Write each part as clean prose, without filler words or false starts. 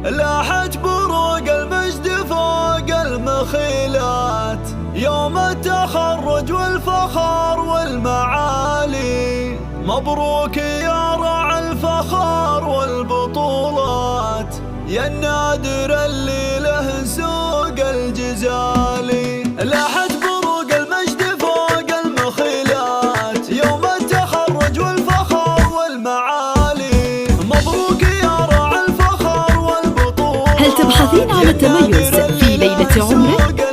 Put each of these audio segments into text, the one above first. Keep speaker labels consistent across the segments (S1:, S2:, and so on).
S1: لاحت بروق المجد فوق المخيلات يوم التخرج والفخر والمعالي. مبروك يا رعى الفخر والبطولات، يا النادر اللي له سوق الجزالي. لاحت بروق المجد فوق المخيلات يوم التخرج والفخر والمعالي. مبروك يا رعى الفخر والبطولات.
S2: هل تبحثين عن التميز في ليلة عمرك؟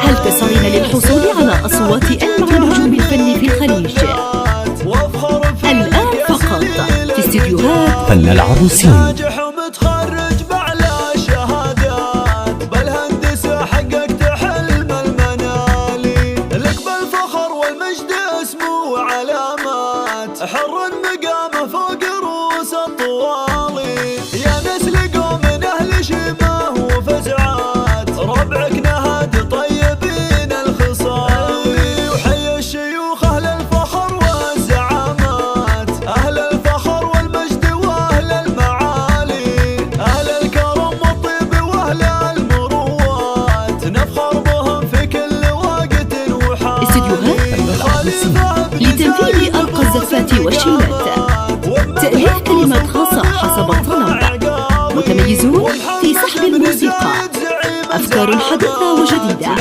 S2: هل تسعين للحصول على أصوات ألمع نجوم الفن في الخليج؟ الآن فقط في استديوهات
S3: فن العروسين.
S1: ناجح ومتخرج بأعلى شهادات، بالهندسة حققت حلم المنالي. لك بالفخر والمجد اسمه وعلامات، حر مقامه فوق رؤوس الطوالي. يا نسل قوم من أهل شيمه وفزعات، ربعك نهاد طيبين الخصال. وحي الشيوخ أهل الفخر والزعامات، أهل الفخر والمجد وأهل المعالي. أهل الكرم والطيب وأهل المروات، نفخر بهم في كل وقت وحال.
S2: استديوهات لتنفيذ أرقى الزفات والشيلات، تأليف كلمات خاصة حسب الطلب، متميزون في سحب الموسيقى، أفكار حديثة وجديدة.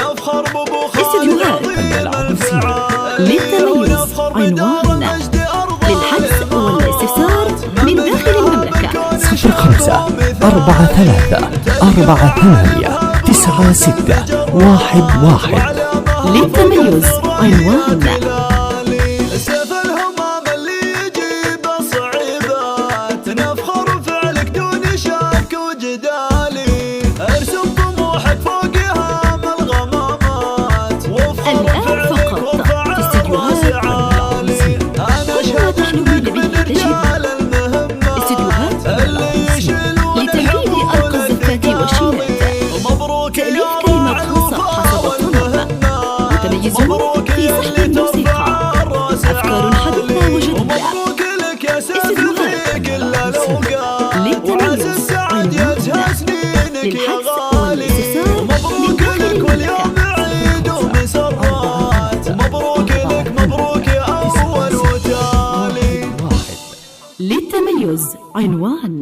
S2: استديوهات
S3: فن العروسين.
S2: للتميز عنوان. للحجز والاستفسار من داخل المملكة
S3: 05-43-98-96-11.
S2: للتميز عنوان.
S1: سيف الهمام اللي يجيب الصعيبات، نفخر فعلك دون شك وجدالي. ارسم طموحك فوق هام الغمامات، وفخر فعلك وفعال راس عالي. انا اشهد انك من رجال المهمات اللي يشيلون
S2: لتنفيذ أرقى الزفات والشيلات،
S1: مبروك
S2: تأليف كلمات خاصة حسب الطلب، متميزون في سحب الموسيقى، أفكار حديثة وجديدة.
S1: مبروك لك يا سفرك إلا لو قال،
S2: للتميز عنوان. للحجز والاستفسار
S1: مبروك لك واليوم عيد ومسرات. مبروك لك مبروك يا أول وتالي.
S2: للتميز عنوان.